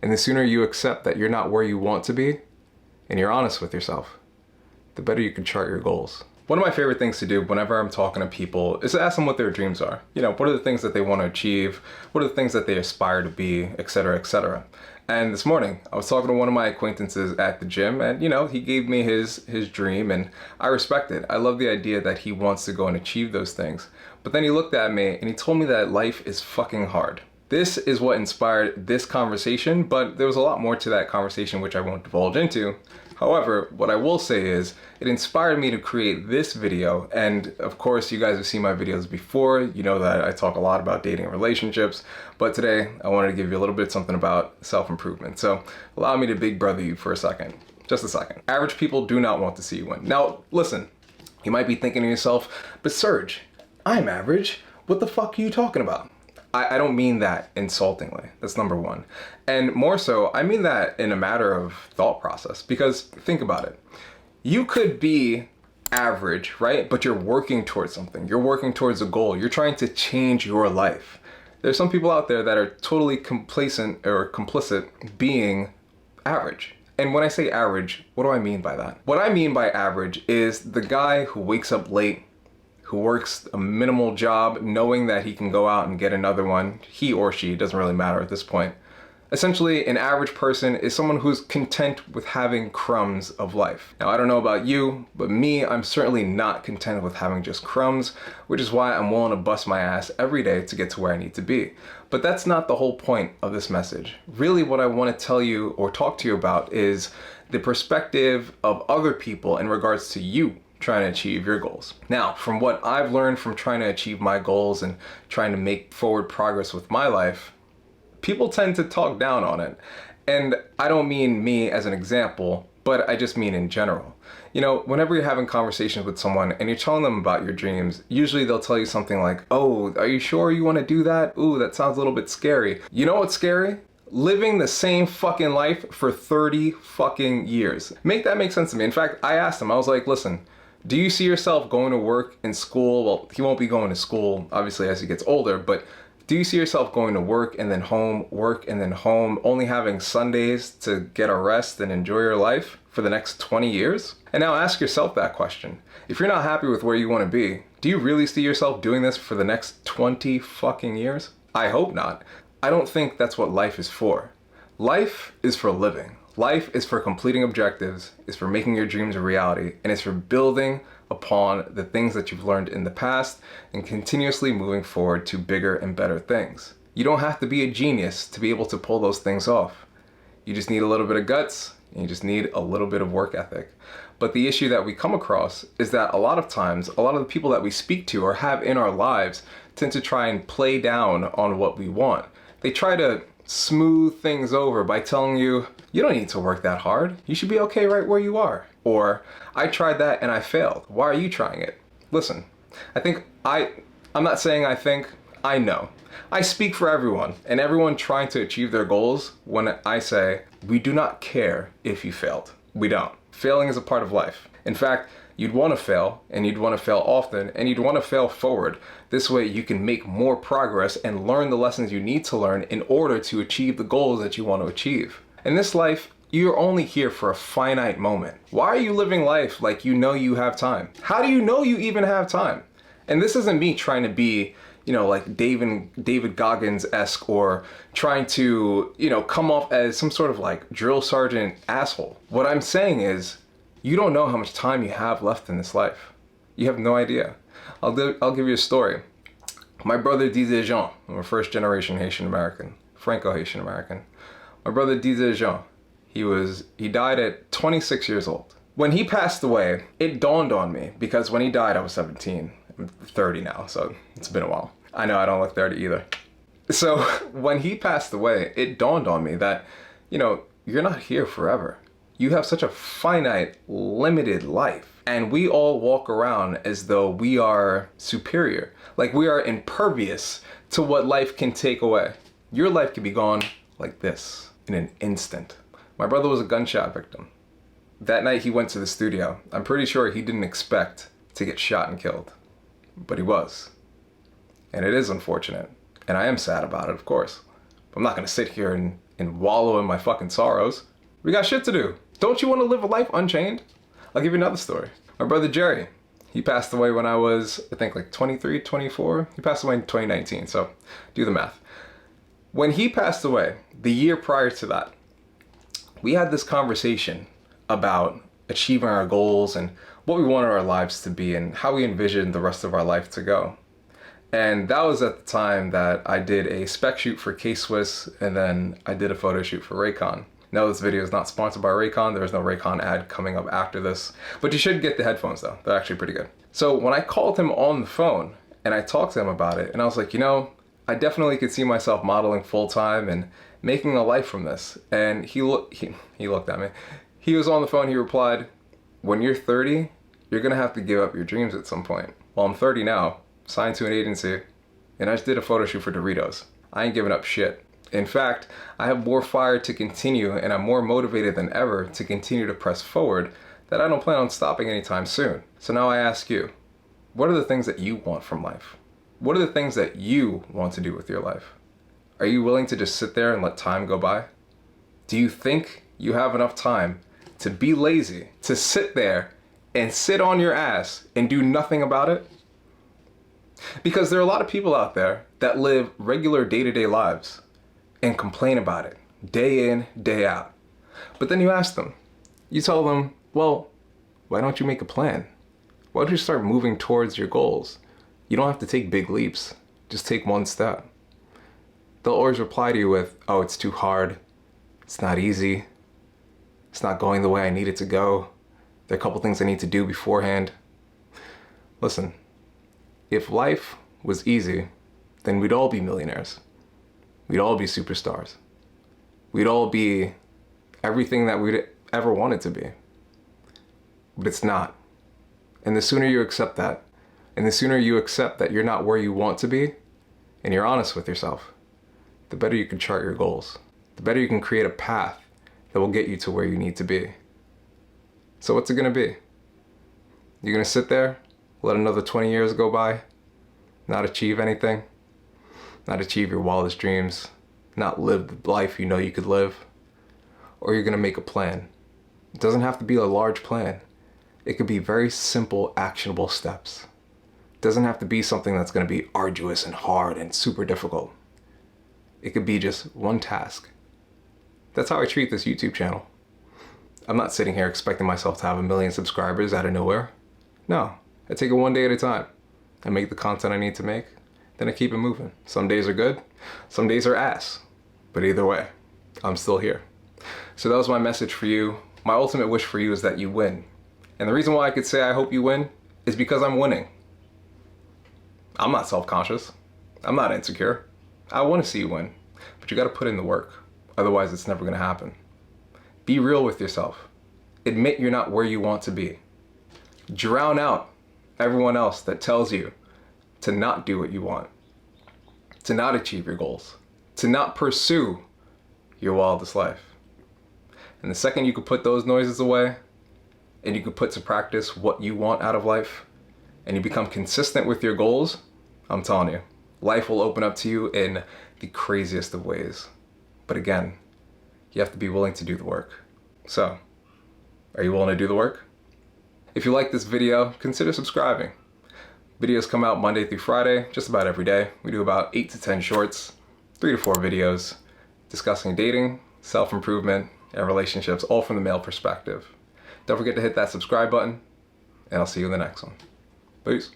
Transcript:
And the sooner you accept that you're not where you want to be, and you're honest with yourself, the better you can chart your goals. One of my favorite things to do whenever I'm talking to people is to ask them what their dreams are. You know, what are the things that they want to achieve? What are the things that they aspire to be, etc., etc. And this morning, I was talking to one of my acquaintances at the gym, and he gave me his dream, and I respect it. I love the idea that he wants to go and achieve those things. But then he looked at me and he told me that life is fucking hard. This is what inspired this conversation, but there was a lot more to that conversation which I won't divulge into. However, what I will say is it inspired me to create this video, and of course you guys have seen my videos before. You know that I talk a lot about dating and relationships, but today I wanted to give you a little bit something about self-improvement. So allow me to big brother you for a second. Just a second. Average people do not want to see you win. Now listen, you might be thinking to yourself, but Serge, I'm average. What the fuck are you talking about? I don't mean that insultingly. That's number one. And more so, I mean that in a matter of thought process. Because think about it. You could be average, right? But you're working towards something. You're working towards a goal. You're trying to change your life. There's some people out there that are totally complacent or complicit being average. And when I say average, what do I mean by that? What I mean by average is the guy who wakes up late, who works a minimal job knowing that he can go out and get another one, he or she, doesn't really matter at this point. Essentially, an average person is someone who's content with having crumbs of life. Now, I don't know about you, but me, I'm certainly not content with having just crumbs, which is why I'm willing to bust my ass every day to get to where I need to be. But that's not the whole point of this message. Really, what I want to tell you or talk to you about is the perspective of other people in regards to you trying to achieve your goals. Now, from what I've learned from trying to achieve my goals and trying to make forward progress with my life, people tend to talk down on it. And I don't mean me as an example, but I just mean in general. You know, whenever you're having conversations with someone and you're telling them about your dreams, usually they'll tell you something like, oh, are you sure you want to do that? Ooh, that sounds a little bit scary. You know what's scary? Living the same fucking life for 30 fucking years. Make that make sense to me. In fact, I asked him, I was like, listen, do you see yourself going to work in school? Well, he won't be going to school, obviously, as he gets older, but do you see yourself going to work and then home, work and then home, only having Sundays to get a rest and enjoy your life for the next 20 years? And now ask yourself that question. If you're not happy with where you want to be, do you really see yourself doing this for the next 20 fucking years? I hope not. I don't think that's what life is for. Life is for living. Life is for completing objectives, is for making your dreams a reality, and it's for building upon the things that you've learned in the past and continuously moving forward to bigger and better things. You don't have to be a genius to be able to pull those things off. You just need a little bit of guts, and you just need a little bit of work ethic. But the issue that we come across is that a lot of times, a lot of the people that we speak to or have in our lives tend to try and play down on what we want. They try to smooth things over by telling you, you don't need to work that hard. You should be okay right where you are. Or, I tried that and I failed. Why are you trying it? Listen, I'm not saying I know. I speak for everyone and everyone trying to achieve their goals when I say, we do not care if you failed. We don't. Failing is a part of life. In fact, you'd want to fail, and you'd want to fail often, and you'd want to fail forward. This way you can make more progress and learn the lessons you need to learn in order to achieve the goals that you want to achieve. In this life, you're only here for a finite moment. Why are you living life like you know you have time? How do you know you even have time? And this isn't me trying to be, like David Goggins-esque or trying to, come off as some sort of like drill sergeant asshole. What I'm saying is, you don't know how much time you have left in this life. You have no idea. I'll give you a story. My brother Didier Jean, I'm a first generation Haitian American, Franco-Haitian American. My brother Didier Jean, he died at 26 years old. When he passed away, it dawned on me, because when he died I was 17. I'm 30 now, so it's been a while. I know I don't look 30 either. So when he passed away, it dawned on me that, you're not here forever. You have such a finite, limited life. And we all walk around as though we are superior. Like we are impervious to what life can take away. Your life can be gone like this, in an instant. My brother was a gunshot victim. That night he went to the studio. I'm pretty sure he didn't expect to get shot and killed. But he was. And it is unfortunate. And I am sad about it, of course. But I'm not gonna sit here and and wallow in my fucking sorrows. We got shit to do. Don't you want to live a life unchained? I'll give you another story. My brother Jerry, he passed away when I was, I think like 23, 24. He passed away in 2019, so do the math. When he passed away, the year prior to that, we had this conversation about achieving our goals and what we wanted our lives to be and how we envisioned the rest of our life to go. And that was at the time that I did a spec shoot for K-Swiss, and then I did a photo shoot for Raycon. Now this video is not sponsored by Raycon. There is no Raycon ad coming up after this, but you should get the headphones though. They're actually pretty good. So when I called him on the phone and I talked to him about it, and I was like, you know, I definitely could see myself modeling full time and making a life from this. And he looked at me. He was on the phone, he replied, when you're 30, you're gonna have to give up your dreams at some point. Well, I'm 30 now, signed to an agency, and I just did a photo shoot for Doritos. I ain't giving up shit. In fact, I have more fire to continue, and I'm more motivated than ever to continue to press forward that I don't plan on stopping anytime soon. So now I ask you, what are the things that you want from life? What are the things that you want to do with your life? Are you willing to just sit there and let time go by? Do you think you have enough time to be lazy, to sit there and sit on your ass and do nothing about it? Because there are a lot of people out there that live regular day-to-day lives and complain about it day in, day out. But then you ask them, you tell them, well, why don't you make a plan? Why don't you start moving towards your goals? You don't have to take big leaps, just take one step. They'll always reply to you with, oh, it's too hard, it's not easy, it's not going the way I need it to go, there are a couple things I need to do beforehand. Listen, if life was easy, then we'd all be millionaires. We'd all be superstars. We'd all be everything that we'd ever wanted to be. But it's not. And the sooner you accept that, and the sooner you accept that you're not where you want to be, and you're honest with yourself, the better you can chart your goals. The better you can create a path that will get you to where you need to be. So what's it gonna be? You're gonna sit there, let another 20 years go by, not achieve anything, not achieve your wildest dreams, not live the life you know you could live? Or you're gonna make a plan. It doesn't have to be a large plan. It could be very simple, actionable steps. It doesn't have to be something that's gonna be arduous and hard and super difficult. It could be just one task. That's how I treat this YouTube channel. I'm not sitting here expecting myself to have 1 million subscribers out of nowhere. No, I take it one day at a time. I make the content I need to make, then I keep it moving. Some days are good, some days are ass. But either way, I'm still here. So that was my message for you. My ultimate wish for you is that you win. And the reason why I could say I hope you win is because I'm winning. I'm not self-conscious. I'm not insecure. I want to see you win, but you got to put in the work. Otherwise, it's never going to happen. Be real with yourself. Admit you're not where you want to be. Drown out everyone else that tells you to not do what you want, to not achieve your goals, to not pursue your wildest life. And the second you can put those noises away and you can put to practice what you want out of life and you become consistent with your goals, I'm telling you, life will open up to you in the craziest of ways. But again, you have to be willing to do the work. So, are you willing to do the work? If you like this video, consider subscribing. Videos come out Monday through Friday, just about every day. We do about 8 to 10 shorts, 3 to 4 videos, discussing dating, self-improvement, and relationships, all from the male perspective. Don't forget to hit that subscribe button, and I'll see you in the next one. Peace.